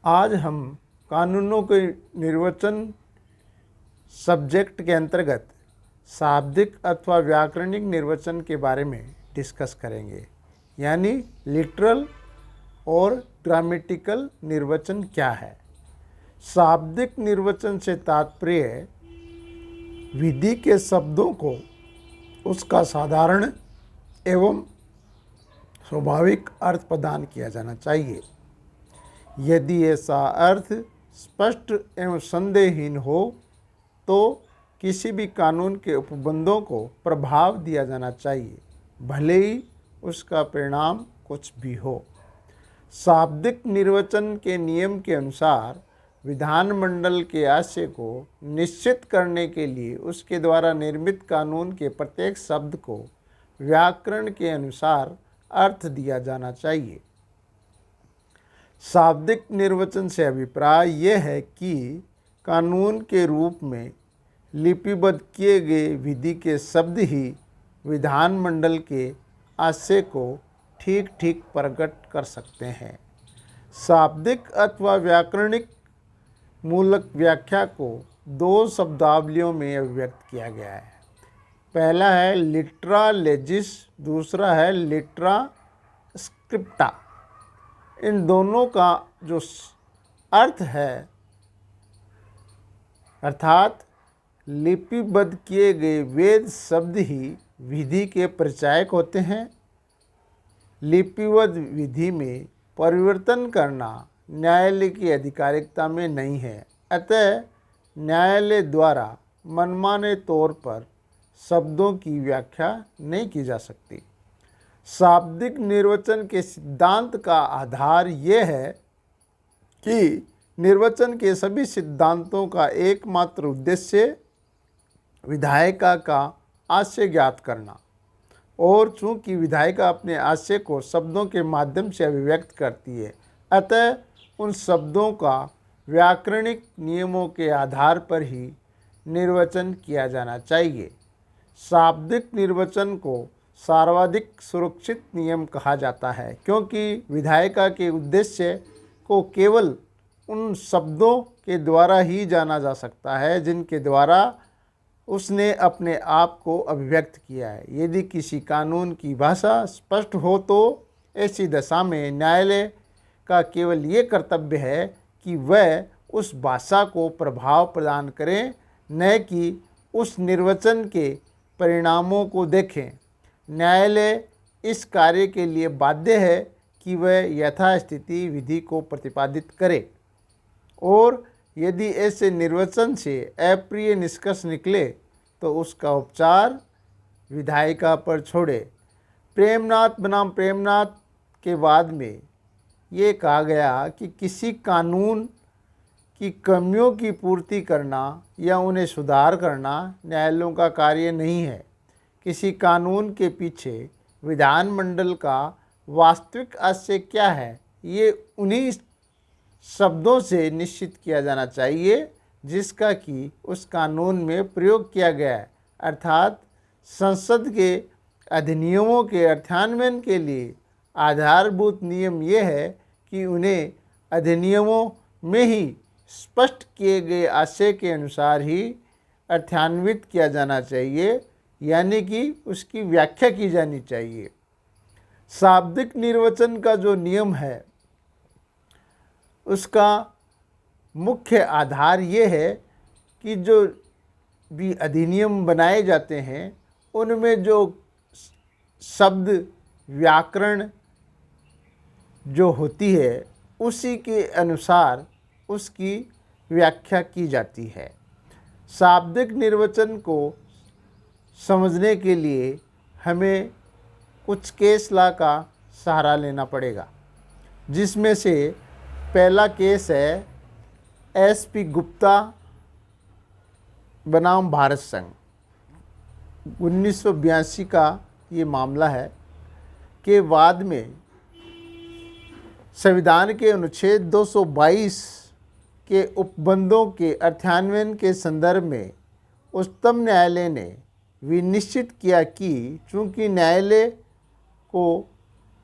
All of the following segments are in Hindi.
आज हम कानूनों के निर्वचन सब्जेक्ट के अंतर्गत शाब्दिक अथवा व्याकरणिक निर्वचन के बारे में डिस्कस करेंगे। यानी लिटरल और ग्रामेटिकल निर्वचन क्या है। शाब्दिक निर्वचन से तात्पर्य विधि के शब्दों को उसका साधारण एवं स्वाभाविक अर्थ प्रदान किया जाना चाहिए। यदि ऐसा अर्थ स्पष्ट एवं संदेहहीन हो तो किसी भी कानून के उपबंधों को प्रभाव दिया जाना चाहिए, भले ही उसका परिणाम कुछ भी हो। शाब्दिक निर्वचन के नियम के अनुसार विधानमंडल के आशय को निश्चित करने के लिए उसके द्वारा निर्मित कानून के प्रत्येक शब्द को व्याकरण के अनुसार अर्थ दिया जाना चाहिए। शाब्दिक निर्वचन से अभिप्राय यह है कि कानून के रूप में लिपिबद्ध किए गए विधि के शब्द ही विधानमंडल के आशय को ठीक ठीक प्रकट कर सकते हैं। शाब्दिक अथवा व्याकरणिक मूलक व्याख्या को दो शब्दावलियों में अभिव्यक्त किया गया है। पहला है लिट्रा लेजिस, दूसरा है लिट्रा स्क्रिप्टा। इन दोनों का जो अर्थ है अर्थात लिपिबद्ध किए गए वेद शब्द ही विधि के परिचायक होते हैं। लिपिबद्ध विधि में परिवर्तन करना न्यायालय की आधिकारिकता में नहीं है, अतः न्यायालय द्वारा मनमाने तौर पर शब्दों की व्याख्या नहीं की जा सकती। शाब्दिक निर्वचन के सिद्धांत का आधार यह है कि निर्वचन के सभी सिद्धांतों का एकमात्र उद्देश्य विधायिका का आशय ज्ञात करना, और चूंकि विधायिका अपने आशय को शब्दों के माध्यम से अभिव्यक्त करती है, अतः उन शब्दों का व्याकरणिक नियमों के आधार पर ही निर्वचन किया जाना चाहिए। शाब्दिक निर्वचन को सर्वाधिक सुरक्षित नियम कहा जाता है, क्योंकि विधायिका के उद्देश्य को केवल उन शब्दों के द्वारा ही जाना जा सकता है जिनके द्वारा उसने अपने आप को अभिव्यक्त किया है। यदि किसी कानून की भाषा स्पष्ट हो तो ऐसी दशा में न्यायालय का केवल ये कर्तव्य है कि वह उस भाषा को प्रभाव प्रदान करें, न कि उस निर्वचन के परिणामों को देखें। न्यायालय इस कार्य के लिए बाध्य है कि वह यथास्थिति विधि को प्रतिपादित करे, और यदि ऐसे निर्वचन से अप्रिय निष्कर्ष निकले तो उसका उपचार विधायिका पर छोड़े। प्रेमनाथ बनाम प्रेमनाथ के बाद में ये कहा गया कि किसी कानून की कमियों की पूर्ति करना या उन्हें सुधार करना न्यायालयों का कार्य नहीं है। किसी कानून के पीछे विधानमंडल का वास्तविक आशय क्या है, ये उन्हीं शब्दों से निश्चित किया जाना चाहिए जिसका कि उस कानून में प्रयोग किया गया है। अर्थात संसद के अधिनियमों के अर्थान्वयन के लिए आधारभूत नियम यह है कि उन्हें अधिनियमों में ही स्पष्ट किए गए आशय के अनुसार ही अर्थान्वित किया जाना चाहिए, यानी कि उसकी व्याख्या की जानी चाहिए। शाब्दिक निर्वचन का जो नियम है उसका मुख्य आधार ये है कि जो भी अधिनियम बनाए जाते हैं उनमें जो शब्द व्याकरण जो होती है उसी के अनुसार उसकी व्याख्या की जाती है। शाब्दिक निर्वचन को समझने के लिए हमें कुछ केस लॉ का सहारा लेना पड़ेगा, जिसमें से पहला केस है एसपी गुप्ता बनाम भारत संघ। 1982 का ये मामला है के बाद में संविधान के अनुच्छेद 222 के उपबंधों के अर्थान्वयन के संदर्भ में उच्चतम न्यायालय ने विनिश्चित किया कि चूंकि न्यायालय को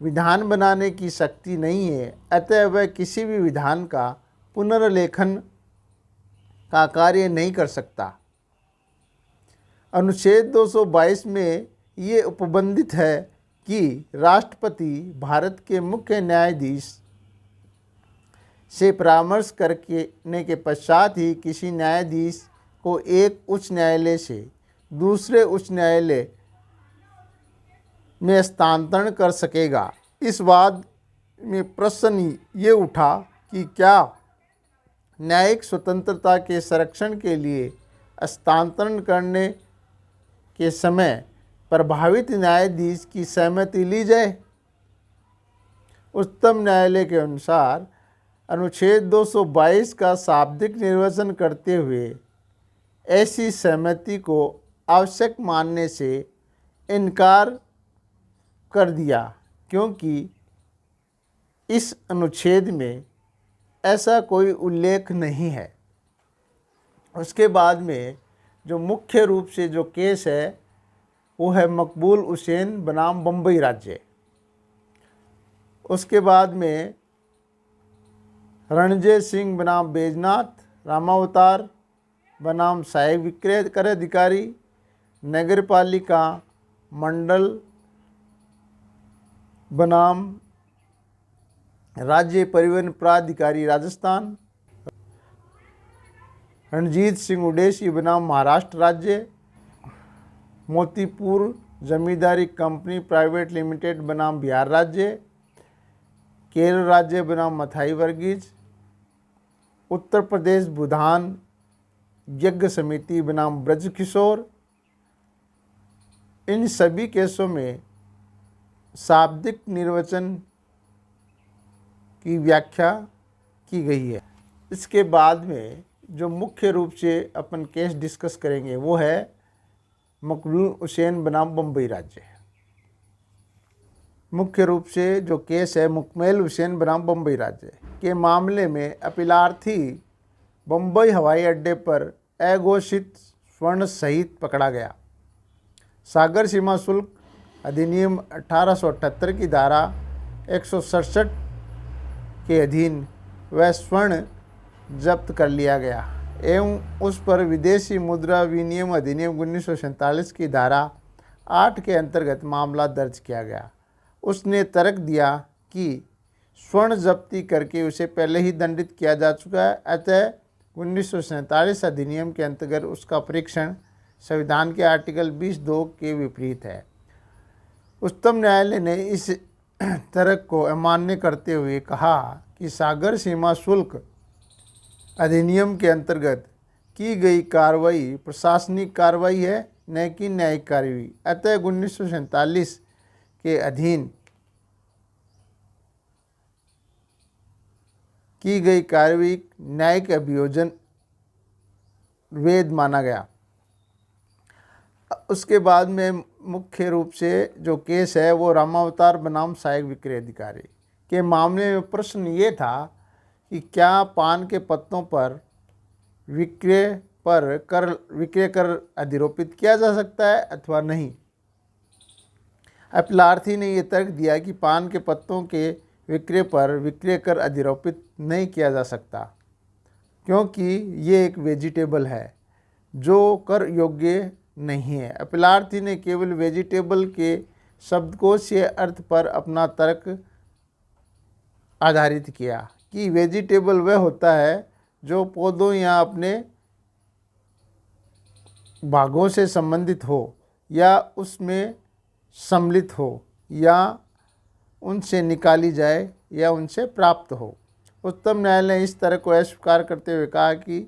विधान बनाने की शक्ति नहीं है, अतः वह किसी भी विधान का पुनर्लेखन का कार्य नहीं कर सकता। अनुच्छेद 222 में ये उपबंधित है कि राष्ट्रपति भारत के मुख्य न्यायाधीश से परामर्श करने के पश्चात ही किसी न्यायाधीश को एक उच्च न्यायालय से दूसरे उच्च न्यायालय में स्थानांतरण कर सकेगा। इस बाद में प्रश्न ये उठा कि क्या न्यायिक स्वतंत्रता के संरक्षण के लिए स्थानांतरण करने के समय प्रभावित न्यायाधीश की सहमति ली जाए। उच्चतम न्यायालय के अनुसार अनुच्छेद 222 का शाब्दिक निर्वचन करते हुए ऐसी सहमति को आवश्यक मानने से इनकार कर दिया, क्योंकि इस अनुच्छेद में ऐसा कोई उल्लेख नहीं है। उसके बाद में जो मुख्य रूप से जो केस है वो है मकबूल हुसैन बनाम बम्बई राज्य। उसके बाद में रणजय सिंह बनाम बैजनाथ, रामावतार बनाम सहायक विक्रय कर अधिकारी, नगर पालिका मंडल बनाम राज्य परिवहन प्राधिकारी राजस्थान, रणजीत सिंह उडेसी बनाम महाराष्ट्र राज्य, मोतीपुर जमींदारी कंपनी प्राइवेट लिमिटेड बनाम बिहार राज्य, केरल राज्य बनाम मथाई वर्गीज, उत्तर प्रदेश बुधान यज्ञ समिति बनाम ब्रजकिशोर। इन सभी केसों में शाब्दिक निर्वचन की व्याख्या की गई है। इसके बाद में जो मुख्य रूप से अपन केस डिस्कस करेंगे वो है मकबूल हुसैन बनाम बम्बई राज्य। मुख्य रूप से जो केस है मुकमेल हुसैन बनाम बम्बई राज्य के मामले में अपीलार्थी बम्बई हवाई अड्डे पर अघोषित स्वर्ण सहित पकड़ा गया। सागर सीमा शुल्क अधिनियम 1878 की धारा 167 के अधीन वह स्वर्ण जब्त कर लिया गया एवं उस पर विदेशी मुद्रा विनिमय अधिनियम 1947 की धारा 8 के अंतर्गत मामला दर्ज किया गया। उसने तर्क दिया कि स्वर्ण जब्ती करके उसे पहले ही दंडित किया जा चुका है, अतः 1947 अधिनियम के अंतर्गत उसका परीक्षण संविधान के आर्टिकल 20(2) के विपरीत है। उच्चतम न्यायालय ने इस तर्क को अमान्य करते हुए कहा कि सागर सीमा शुल्क अधिनियम के अंतर्गत की गई कार्रवाई प्रशासनिक कार्रवाई है, न कि न्यायिक कार्रवाई, अतः 1947 के अधीन की गई कार्रवाई न्यायिक अभियोजन वैध माना गया। उसके बाद में मुख्य रूप से जो केस है वो रामावतार बनाम सहायक विक्रय अधिकारी के मामले में प्रश्न ये था कि क्या पान के पत्तों पर विक्रय कर अधिरोपित किया जा सकता है अथवा नहीं। अपीलार्थी ने यह तर्क दिया कि पान के पत्तों के विक्रय पर विक्रय कर अधिरोपित नहीं किया जा सकता, क्योंकि ये एक वेजिटेबल है जो कर योग्य नहीं है। अपीलार्थी ने केवल वेजिटेबल के शब्दकोशीय अर्थ पर अपना तर्क आधारित किया कि वेजिटेबल वह होता है जो पौधों या अपने भागों से संबंधित हो या उसमें सम्मिलित हो या उनसे निकाली जाए या उनसे प्राप्त हो। उच्चतम न्यायालय ने इस तरह को अस्वीकार करते हुए कहा कि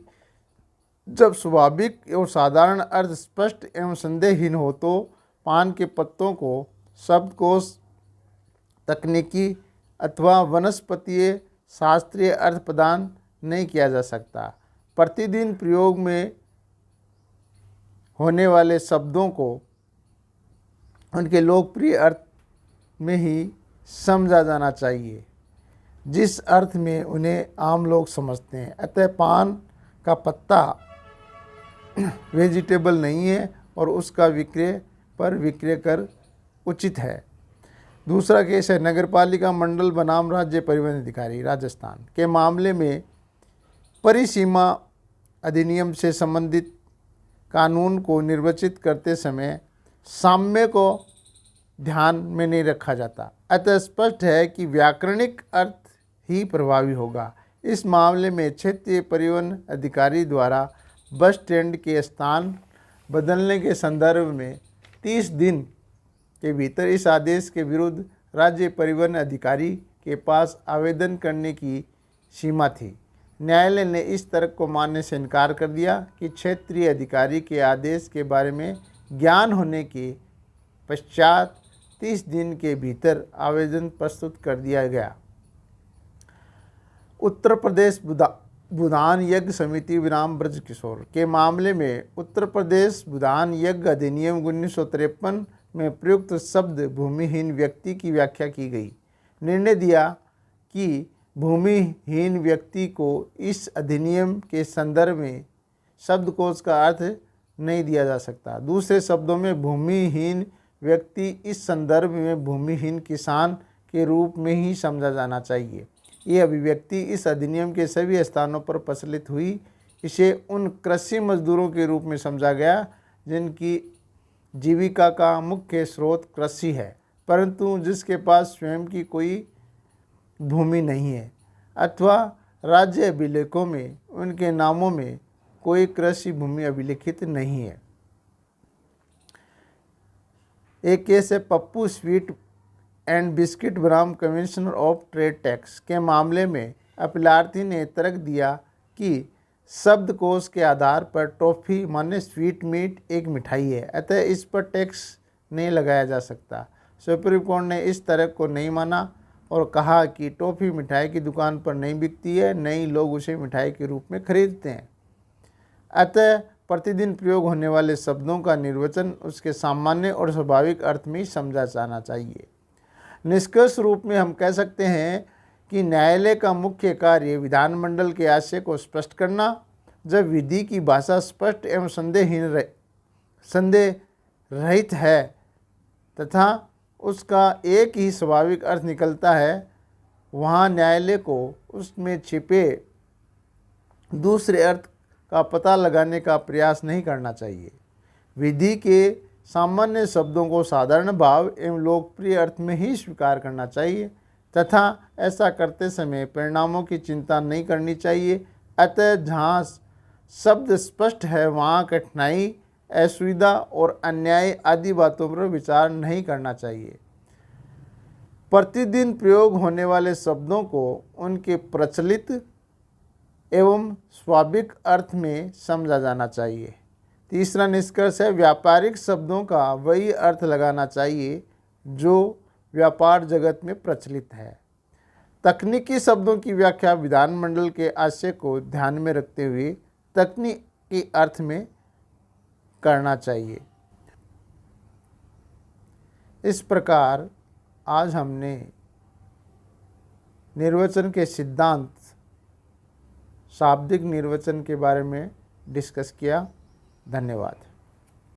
जब स्वाभाविक एवं साधारण अर्थ स्पष्ट एवं संदेहहीन हो तो पान के पत्तों को शब्दकोश, तकनीकी अथवा वनस्पतीय शास्त्रीय अर्थ प्रदान नहीं किया जा सकता। प्रतिदिन प्रयोग में होने वाले शब्दों को उनके लोकप्रिय अर्थ में ही समझा जाना चाहिए, जिस अर्थ में उन्हें आम लोग समझते हैं। अतः पान का पत्ता वेजिटेबल नहीं है और उसका विक्रय पर विक्रय कर उचित है। दूसरा केस है नगरपालिका मंडल बनाम राज्य परिवहन अधिकारी राजस्थान के मामले में परिसीमा अधिनियम से संबंधित कानून को निर्वचित करते समय साम्य को ध्यान में नहीं रखा जाता। अतः स्पष्ट है कि व्याकरणिक अर्थ ही प्रभावी होगा। इस मामले में क्षेत्रीय परिवहन अधिकारी द्वारा बस स्टैंड के स्थान बदलने के संदर्भ में 30 दिन के भीतर इस आदेश के विरुद्ध राज्य परिवहन अधिकारी के पास आवेदन करने की सीमा थी। न्यायालय ने इस तर्क को मानने से इनकार कर दिया कि क्षेत्रीय अधिकारी के आदेश के बारे में ज्ञान होने के पश्चात 30 दिन के भीतर आवेदन प्रस्तुत कर दिया गया। उत्तर प्रदेश बुधान यज्ञ समिति विराम ब्रजकिशोर के मामले में उत्तर प्रदेश बुधान यज्ञ अधिनियम 1953 में प्रयुक्त शब्द भूमिहीन व्यक्ति की व्याख्या की गई। निर्णय दिया कि भूमिहीन व्यक्ति को इस अधिनियम के संदर्भ में शब्दकोश का अर्थ नहीं दिया जा सकता। दूसरे शब्दों में भूमिहीन व्यक्ति इस संदर्भ में भूमिहीन किसान के रूप में ही समझा जाना चाहिए। ये अभिव्यक्ति इस अधिनियम के सभी स्थानों पर प्रचलित हुई। इसे उन कृषि मजदूरों के रूप में समझा गया जिनकी जीविका का मुख्य स्रोत कृषि है, परंतु जिसके पास स्वयं की कोई भूमि नहीं है अथवा राज्य अभिलेखों में उनके नामों में कोई कृषि भूमि अभिलिखित नहीं है। एक केस है पप्पू स्वीट एंड बिस्किट बनाम कमिश्नर ऑफ ट्रेड टैक्स के मामले में अपीलार्थी ने तर्क दिया कि शब्दकोश के आधार पर टॉफ़ी माने स्वीट मीट एक मिठाई है, अतः इस पर टैक्स नहीं लगाया जा सकता। सुप्रीम कोर्ट ने इस तर्क को नहीं माना और कहा कि टॉफ़ी मिठाई की दुकान पर नहीं बिकती है, न ही लोग उसे मिठाई के रूप में खरीदते हैं। अतः प्रतिदिन प्रयोग होने वाले शब्दों का निर्वचन उसके सामान्य और स्वाभाविक अर्थ में ही समझा जाना चाहिए। निष्कर्ष रूप में हम कह सकते हैं कि न्यायालय का मुख्य कार्य विधानमंडल के आशय को स्पष्ट करना। जब विधि की भाषा स्पष्ट एवं संदेह रहित है तथा उसका एक ही स्वाभाविक अर्थ निकलता है, वहाँ न्यायालय को उसमें छिपे दूसरे अर्थ का पता लगाने का प्रयास नहीं करना चाहिए। विधि के सामान्य शब्दों को साधारण भाव एवं लोकप्रिय अर्थ में ही स्वीकार करना चाहिए तथा ऐसा करते समय परिणामों की चिंता नहीं करनी चाहिए। अतः जहाँ शब्द स्पष्ट है वहाँ कठिनाई, असुविधा और अन्याय आदि बातों पर विचार नहीं करना चाहिए। प्रतिदिन प्रयोग होने वाले शब्दों को उनके प्रचलित एवं स्वाभाविक अर्थ में समझा जाना चाहिए। तीसरा निष्कर्ष है व्यापारिक शब्दों का वही अर्थ लगाना चाहिए जो व्यापार जगत में प्रचलित है। तकनीकी शब्दों की व्याख्या विधानमंडल के आशय को ध्यान में रखते हुए तकनीकी अर्थ में करना चाहिए। इस प्रकार आज हमने निर्वचन के सिद्धांत, शाब्दिक निर्वचन के बारे में डिस्कस किया। धन्यवाद।